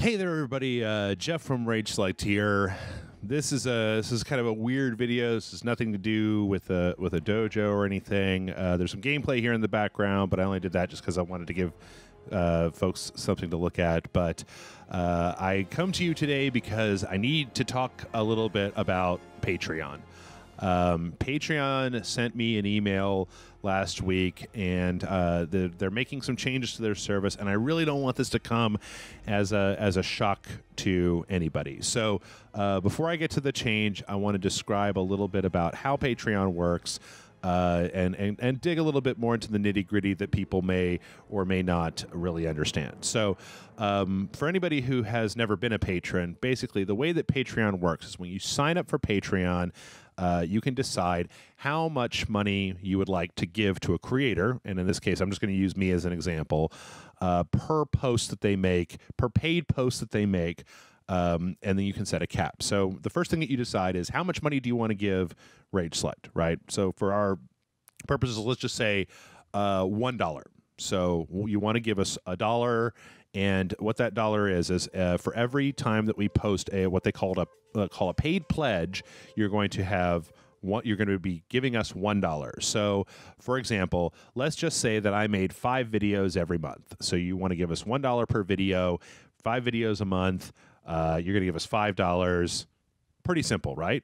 Hey there, everybody. Jeff from RageSelect here. This is kind of a weird video. This has nothing to do with a dojo or anything. There's some gameplay here in the background, but I only did that just because I wanted to give folks something to look at. But I come to you today because I need to talk a little bit about Patreon. Patreon sent me an email last week, and they're making some changes to their service, and I really don't want this to come as a shock to anybody. So before I get to the change, I want to describe a little bit about how Patreon works, and dig a little bit more into the nitty-gritty that people may or may not really understand. So for anybody who has never been a patron, basically the way that Patreon works is when you sign up for Patreon, you can decide how much money you would like to give to a creator, and in this case, I'm just going to use me as an example, per post that they make, per paid post that they make, and then you can set a cap. So the first thing that you decide is how much money do you want to give RageSelect, right? So for our purposes, let's just say $1. So you want to give us $1, and what that dollar is for every time that we post what they call a paid pledge, you're going to be giving us $1. So, for example, let's just say that I made 5 videos every month. So you want to give us $1 per video, 5 videos a month. You're going to give us $5. Pretty simple, right?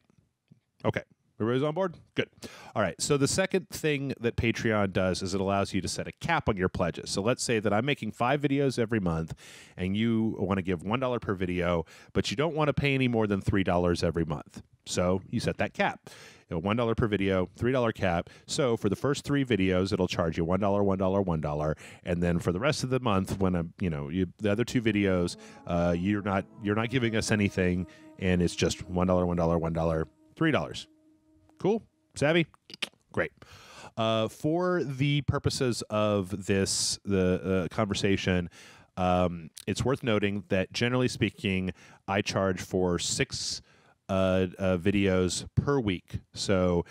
Okay. Everybody's on board? Good. All right. So the second thing that Patreon does is it allows you to set a cap on your pledges. So let's say that I'm making 5 videos every month, and you want to give $1 per video, but you don't want to pay any more than $3 every month. So you set that cap. $1 per video, $3 cap. So for the first 3 videos, it'll charge you $1, $1, $1, and then for the rest of the month, when the other 2 videos, you're not giving us anything, and it's just $1, $1, $1, $3. Cool? Savvy? Great. For the purposes of the conversation, it's worth noting that generally speaking, I charge for 6 videos per week. So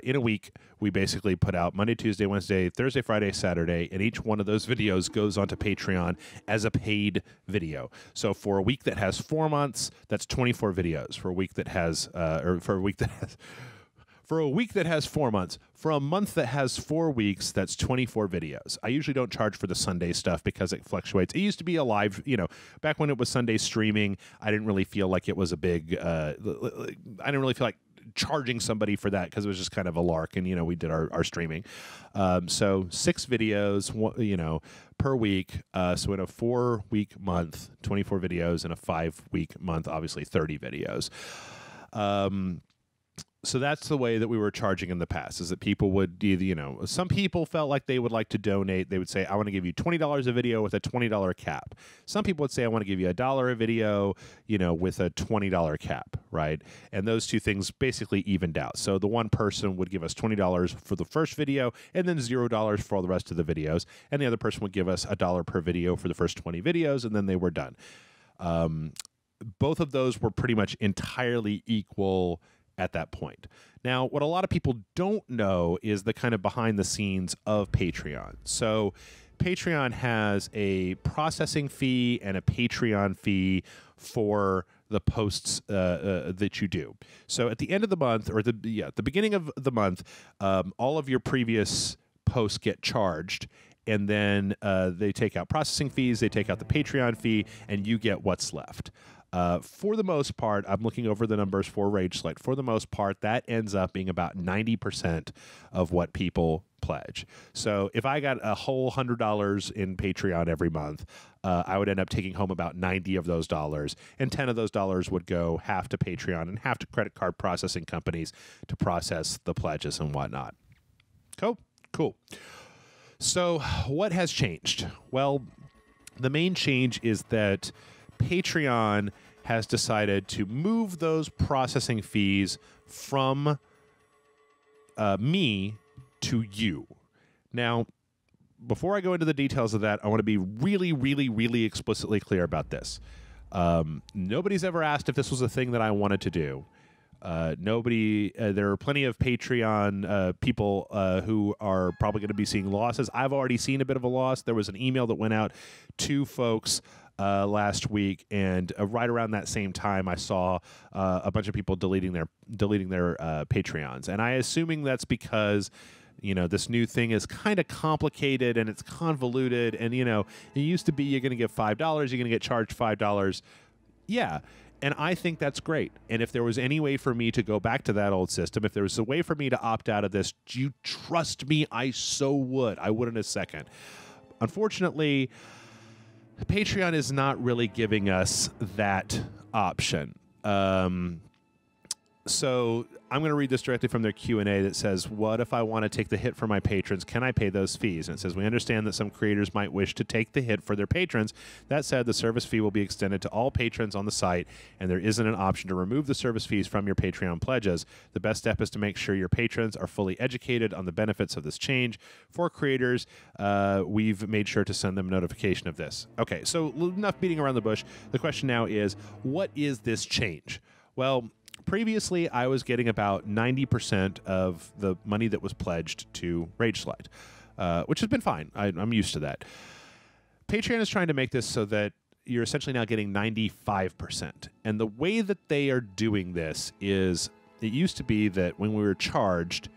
in a week, we basically put out Monday, Tuesday, Wednesday, Thursday, Friday, Saturday, and each one of those videos goes onto Patreon as a paid video. So for a week that has 4 months, that's 24 videos. For a week that has For a week that has 4 months. For a month that has 4 weeks, that's 24 videos. I usually don't charge for the Sunday stuff because it fluctuates. It used to be a live, back when it was Sunday streaming, I didn't really feel like it was a big, I didn't really feel like charging somebody for that because it was just kind of a lark, and, we did our streaming. So 6 videos, per week. So in a 4-week month, 24 videos. In a 5-week month, obviously 30 videos. So that's the way that we were charging in the past, is that people would either, some people felt like they would like to donate. They would say, I want to give you $20 a video with a $20 cap. Some people would say, I want to give you $1 a video, with a $20 cap, right? And those two things basically evened out. So the one person would give us $20 for the first video and then $0 for all the rest of the videos. And the other person would give us $1 per video for the first 20 videos, and then they were done. Both of those were pretty much entirely equal at that point. Now, what a lot of people don't know is the kind of behind the scenes of Patreon. So Patreon has a processing fee and a Patreon fee for the posts that you do. So at the end of the month, or the beginning of the month, all of your previous posts get charged, and then they take out processing fees, they take out the Patreon fee, and you get what's left. For the most part, I'm looking over the numbers for RageSelect. For the most part, that ends up being about 90% of what people pledge. So if I got a whole $100 in Patreon every month, I would end up taking home about 90 of those dollars, and 10 of those dollars would go half to Patreon and half to credit card processing companies to process the pledges and whatnot. Cool. So what has changed? Well, the main change is that Patreon has decided to move those processing fees from me to you. Now, before I go into the details of that, I want to be really, really, really explicitly clear about this. Nobody's ever asked if this was a thing that I wanted to do. There are plenty of Patreon people who are probably going to be seeing losses. I've already seen a bit of a loss. There was an email that went out to folks last week, and right around that same time, I saw a bunch of people deleting their Patreons, and I assuming that's because this new thing is kind of complicated and it's convoluted, and it used to be you're going to give $5, you're going to get charged $5. Yeah. And I think that's great. And if there was any way for me to go back to that old system, if there was a way for me to opt out of this, you trust me, I so would. I would in a second. Unfortunately, Patreon is not really giving us that option. So I'm going to read this directly from their Q&A that says, what if I want to take the hit for my patrons? Can I pay those fees? And it says, we understand that some creators might wish to take the hit for their patrons. That said, the service fee will be extended to all patrons on the site, and there isn't an option to remove the service fees from your Patreon pledges. The best step is to make sure your patrons are fully educated on the benefits of this change. For creators, we've made sure to send them notification of this. Okay, so enough beating around the bush. The question now is, what is this change? Well, previously, I was getting about 90% of the money that was pledged to RageSelect, which has been fine. I'm used to that. Patreon is trying to make this so that you're essentially now getting 95%. And the way that they are doing this is, it used to be that when we were charged,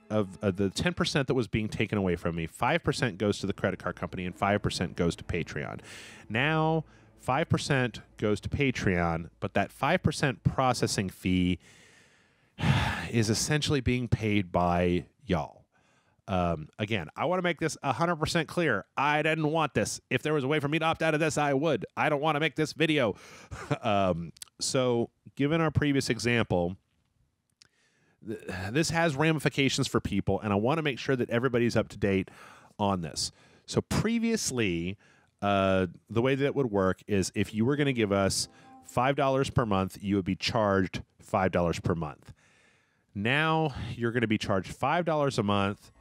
of the 10% that was being taken away from me, 5% goes to the credit card company and 5% goes to Patreon. Now, 5% goes to Patreon, but that 5% processing fee is essentially being paid by y'all. Again, I want to make this 100% clear. I didn't want this. If there was a way for me to opt out of this, I would. I don't want to make this video. So given our previous example, this has ramifications for people, and I want to make sure that everybody's up to date on this. So previously, the way that it would work is if you were going to give us $5 per month, you would be charged $5 per month. Now you're going to be charged $5 a month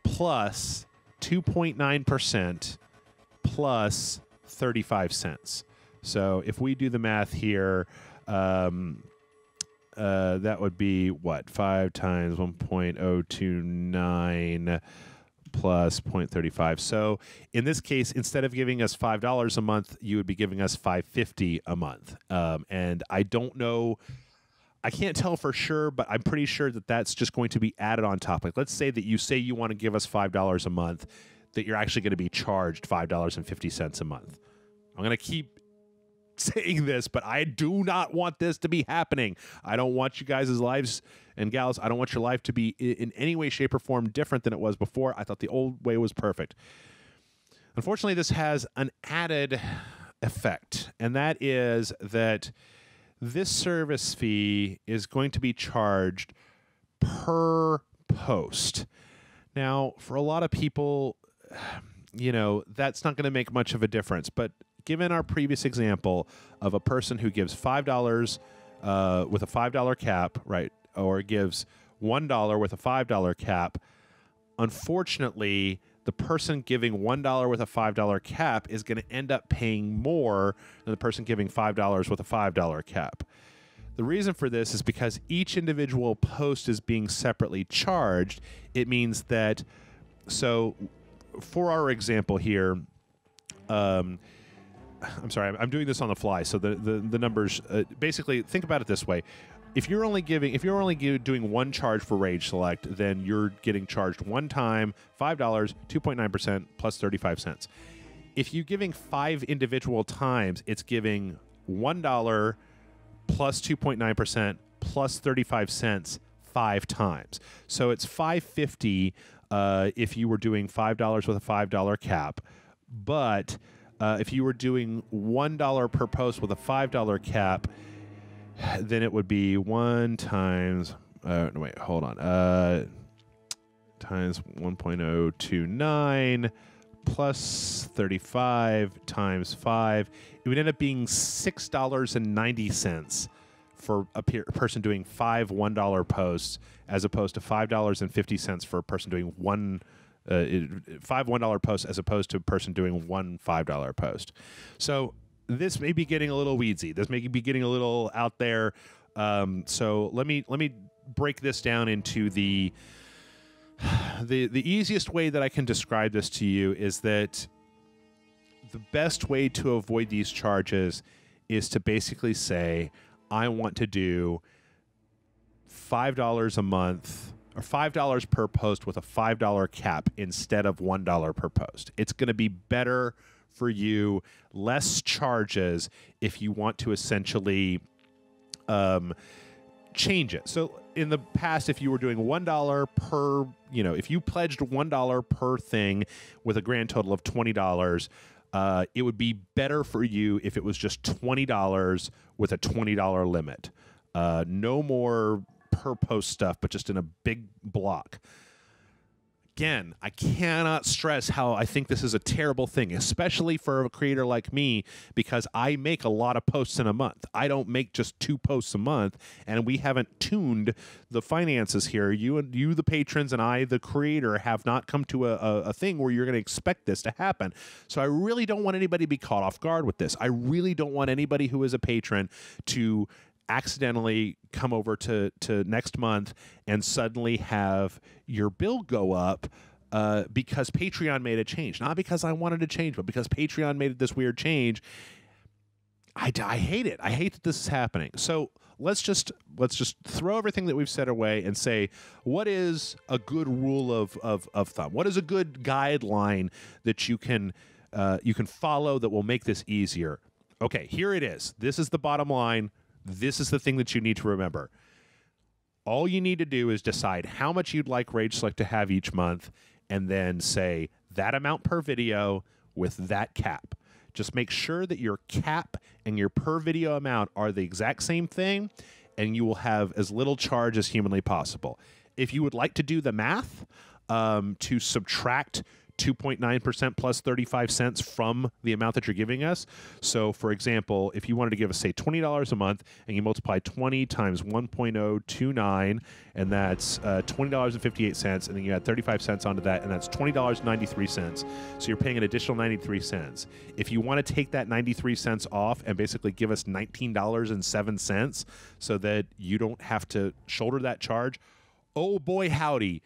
plus 2.9% plus 35 cents. So if we do the math here, that would be what? 5 times 1.029 plus 0.35. So in this case, instead of giving us $5 a month, you would be giving us $5.50 a month. And I don't know, I can't tell for sure, but I'm pretty sure that that's just going to be added on top. Like, let's say that you say you want to give us $5 a month, that you're actually going to be charged $5.50 a month. I'm going to keep saying this, but I do not want this to be happening. I don't want you guys' lives and gals, I don't want your life to be in any way, shape, or form different than it was before. I thought the old way was perfect. Unfortunately, this has an added effect, and that is that this service fee is going to be charged per post. Now, for a lot of people, that's not going to make much of a difference, but given our previous example of a person who gives $5 with a $5 cap, right, or gives $1 with a $5 cap, unfortunately, the person giving $1 with a $5 cap is going to end up paying more than the person giving $5 with a $5 cap. The reason for this is because each individual post is being separately charged. It means that, so for our example here, I'm sorry, I'm doing this on the fly, so the numbers, basically, think about it this way. If you're only doing one charge for RageSelect, then you're getting charged one time, $5, 2.9% plus 35 cents. If you're giving 5 individual times, it's giving $1 plus 2.9% plus 35 cents 5 times. So it's $5.50 if you were doing $5 with a $5 cap, but if you were doing $1 per post with a $5 cap, then it would be 1 times, no, wait, hold on, times 1.029 plus 35 times 5. It would end up being $6.90 for a person doing 5 $1 posts, as opposed to $5.50 for a person doing 5 $1 posts, as opposed to a person doing 1 $5 post. So this may be getting a little weedsy. This may be getting a little out there. So let me break this down into the easiest way that I can describe this to you is that the best way to avoid these charges is to basically say, I want to do $5 a month or $5 per post with a $5 cap instead of $1 per post. It's going to be better for you, less charges if you want to essentially change it. So in the past, if you were doing $1 per, if you pledged $1 per thing with a grand total of $20, it would be better for you if it was just $20 with a $20 limit. No more per post stuff, but just in a big block. Again, I cannot stress how I think this is a terrible thing, especially for a creator like me, because I make a lot of posts in a month. I don't make just 2 posts a month, and we haven't tuned the finances here. You, the patrons, and I, the creator, have not come to a thing where you're going to expect this to happen. So I really don't want anybody to be caught off guard with this. I really don't want anybody who is a patron to accidentally come over to next month and suddenly have your bill go up because Patreon made a change. Not because I wanted to change, but because Patreon made this weird change. I hate it. I hate that this is happening. So let's just throw everything that we've said away and say, what is a good rule of thumb? What is a good guideline that you can follow that will make this easier? Okay, here it is. This is the bottom line. This is the thing that you need to remember. All you need to do is decide how much you'd like RageSelect to have each month, and then say that amount per video with that cap. Just make sure that your cap and your per video amount are the exact same thing, and you will have as little charge as humanly possible. If you would like to do the math to subtract 2.9% plus 35 cents from the amount that you're giving us. So, for example, if you wanted to give us, say, $20 a month, and you multiply 20 times 1.029, and that's $20.58, and then you add 35 cents onto that, and that's $20.93. So you're paying an additional 93 cents. If you want to take that 93 cents off and basically give us $19.07 so that you don't have to shoulder that charge, oh boy howdy,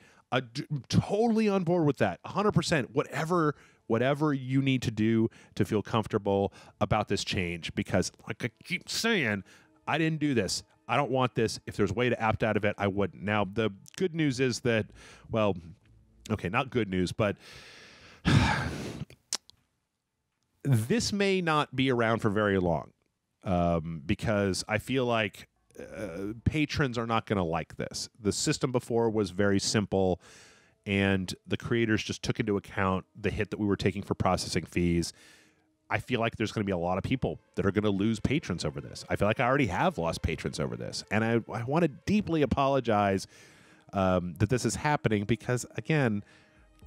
totally on board with that. 100%. Whatever you need to do to feel comfortable about this change, because like I keep saying, I didn't do this. I don't want this. If there's a way to opt out of it, I wouldn't. Now, the good news is that, well, okay, not good news, but this may not be around for very long because I feel like patrons are not going to like this. The system before was very simple, and the creators just took into account the hit that we were taking for processing fees. I feel like there's going to be a lot of people that are going to lose patrons over this. I feel like I already have lost patrons over this, and I want to deeply apologize that this is happening because, again,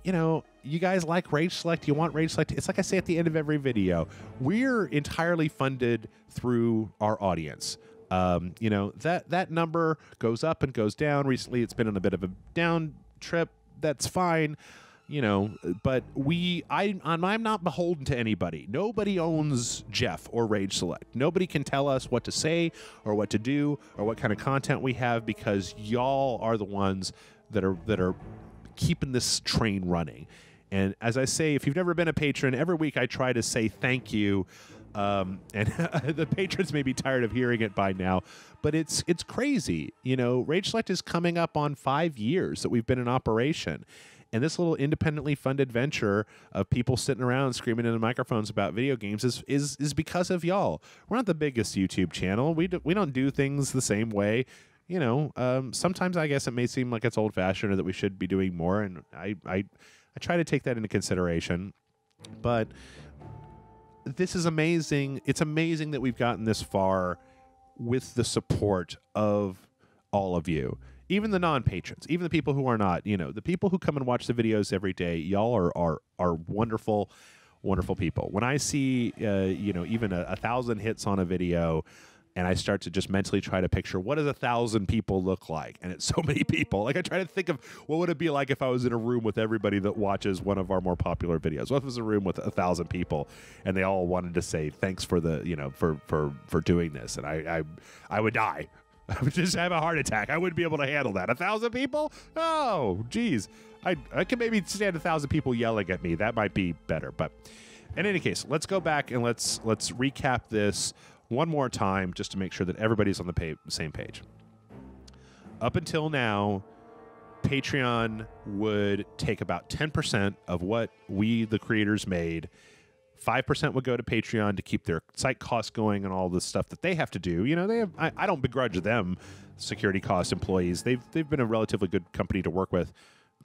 you guys like RageSelect. You want RageSelect. It's like I say at the end of every video. We're entirely funded through our audience. That number goes up and goes down. Recently, it's been on a bit of a down trip. That's fine, but I'm not beholden to anybody. Nobody owns Jeff or RageSelect. Nobody can tell us what to say or what to do or what kind of content we have, because y'all are the ones that are keeping this train running. And as I say, if you've never been a patron, every week I try to say thank you. And the patrons may be tired of hearing it by now, but it's crazy. RageSelect is coming up on 5 years that we've been in operation. And this little independently funded venture of people sitting around screaming into microphones about video games is because of y'all. We're not the biggest YouTube channel. We don't do things the same way. Sometimes I guess it may seem like it's old-fashioned or that we should be doing more, and I try to take that into consideration. But this is amazing. It's amazing that we've gotten this far with the support of all of you. Even the non-patrons, even the people who are not, the people who come and watch the videos every day, y'all are wonderful, wonderful people. When I see, even 1,000 hits on a video, and I start to just mentally try to picture what does 1,000 people look like, and it's so many people. Like I try to think of what would it be like if I was in a room with everybody that watches one of our more popular videos. What if it was a room with 1,000 people, and they all wanted to say thanks for the for doing this, and I would die. I would just have a heart attack. I wouldn't be able to handle that. 1,000 people? Oh, geez. I could maybe stand 1,000 people yelling at me. That might be better. But in any case, let's go back and let's recap this one more time just to make sure that everybody's on the same page. Up until now, Patreon would take about 10% of what we, the creators, made. 5% would go to Patreon to keep their site costs going and all the stuff that they have to do. You know, they have. I don't begrudge them security costs, employees. They've been a relatively good company to work with,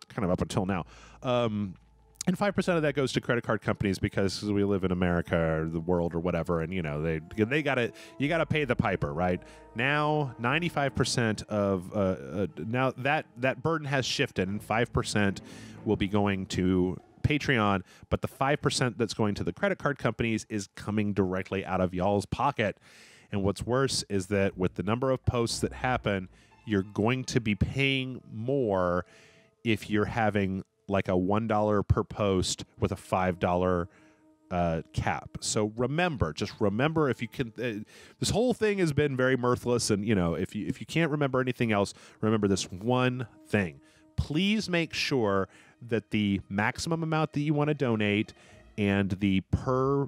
kind of up until now. And 5% of that goes to credit card companies because we live in America or the world or whatever, and you know you got to pay the piper, right? Now 95% of now that burden has shifted, and 5% will be going to Patreon, but the 5% that's going to the credit card companies is coming directly out of y'all's pocket. And what's worse is that with the number of posts that happen, you're going to be paying more if you're having like a $1 per post with a $5 cap. So just remember if you can. This whole thing has been very mirthless, and you know if you can't remember anything else, remember this one thing. Please make sure that the maximum amount that you want to donate and the per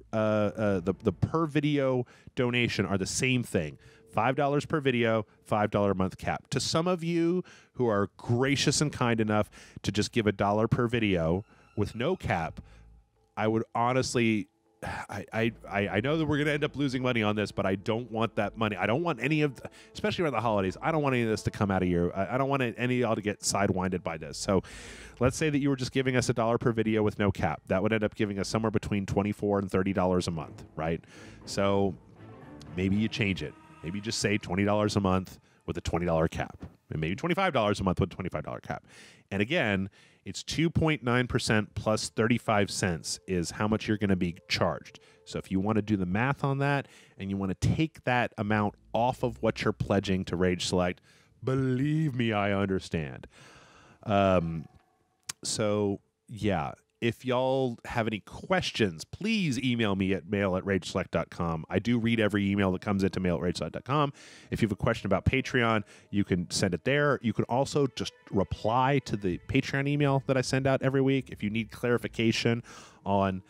video donation are the same thing. $5 per video, $5 a month cap. To some of you who are gracious and kind enough to just give $1 per video with no cap, I would honestly, I know that we're going to end up losing money on this, but I don't want that money. I don't want any of, especially around the holidays, I don't want any of this to come out of you. I don't want any of y'all to get sidewinded by this. So let's say that you were just giving us $1 per video with no cap. That would end up giving us somewhere between $24 and $30 a month, right? So maybe you change it. Maybe just say $20 a month with a $20 cap, and maybe $25 a month with a $25 cap. And again, it's 2.9% plus 35 cents is how much you're going to be charged. So if you want to do the math on that and you want to take that amount off of what you're pledging to RageSelect, believe me, I understand. So yeah. If y'all have any questions, please email me at mail@rageselect.com. I do read every email that comes into mail@rageselect.com. If you have a question about Patreon, you can send it there. You can also just reply to the Patreon email that I send out every week. If you need clarification on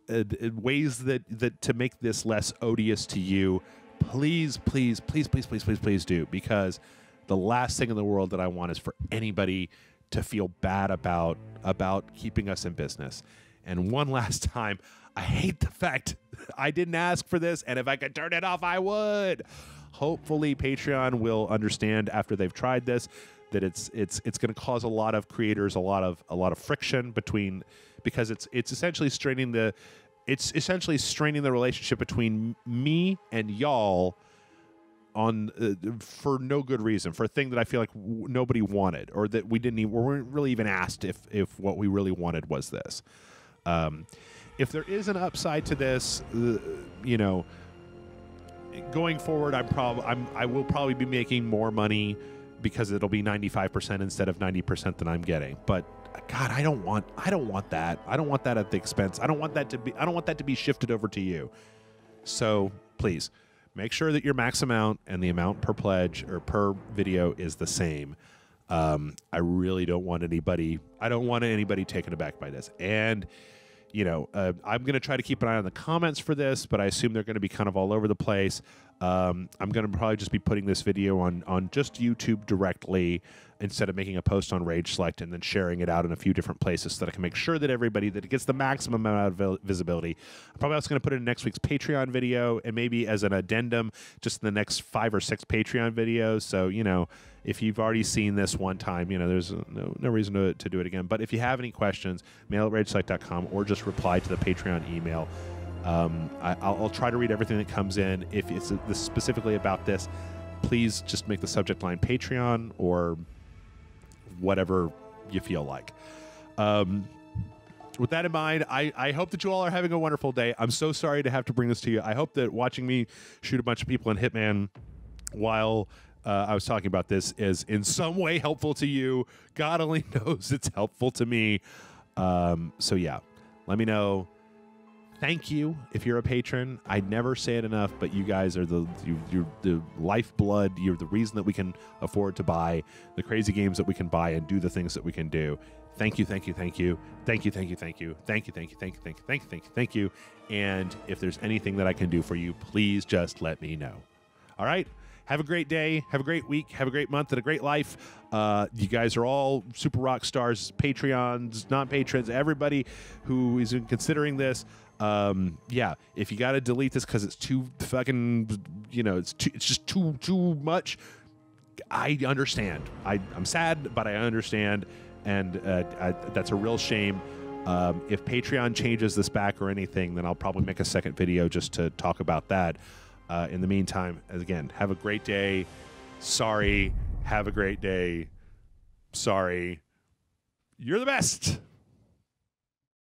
ways that to make this less odious to you, please do, because the last thing in the world that I want is for anybody to feel bad about keeping us in business. And one last time, I hate the fact I didn't ask for this, and if I could turn it off, I would. Hopefully, Patreon will understand after they've tried this that it's going to cause a lot of creators a lot of friction between, because it's essentially straining the relationship between me and y'all on for no good reason, for a thing that I feel like nobody wanted, or that we weren't really even asked if what we really wanted was this. If there is an upside to this, you know, going forward, I will probably be making more money because it'll be 95% instead of 90% that I'm getting. But God, I don't want that. I don't want that at the expense. I don't want that to be shifted over to you. So please, make sure that your max amount and the amount per pledge or per video is the same. I really don't want anybody. I don't want anybody taken aback by this. And you know, I'm going to try to keep an eye on the comments for this, but I assume they're going to be kind of all over the place. I'm going to probably just be putting this video on just YouTube directly instead of making a post on RageSelect and then sharing it out in a few different places so that I can make sure that everybody, that it gets the maximum amount of visibility. I'm probably also going to put it in next week's Patreon video and maybe as an addendum just in the next 5 or 6 Patreon videos. So, you know, if you've already seen this one time, you know, there's no reason to do it again. But if you have any questions, mail@rageselect.com or just reply to the Patreon email. I'll try to read everything that comes in. If it's specifically about this, please just make the subject line Patreon or whatever you feel like. With that in mind, I hope that you all are having a wonderful day. I'm so sorry to have to bring this to you. I hope that watching me shoot a bunch of people in Hitman while I was talking about this is in some way helpful to you. God only knows it's helpful to me. So yeah, let me know. thank you if you're a patron. I never say it enough, but you guys are you're the lifeblood. You're the reason that we can afford to buy the crazy games that we can buy and do the things that we can do. Thank you, thank you, thank you, thank you, thank you, thank you, thank you, thank you, thank you, thank you, thank you, thank you, thank you. And if there's anything that I can do for you, please just let me know. All right. Have a great day. Have a great week. Have a great month and a great life. You guys are all super rock stars, Patreons, non-patrons, everybody who is considering this. Yeah, if you got to delete this because it's too fucking, it's just too much. I understand. I'm sad, but I understand. And that's a real shame. If Patreon changes this back or anything, then I'll probably make a second video just to talk about that. In the meantime, again, have a great day. Sorry. Have a great day. Sorry. You're the best.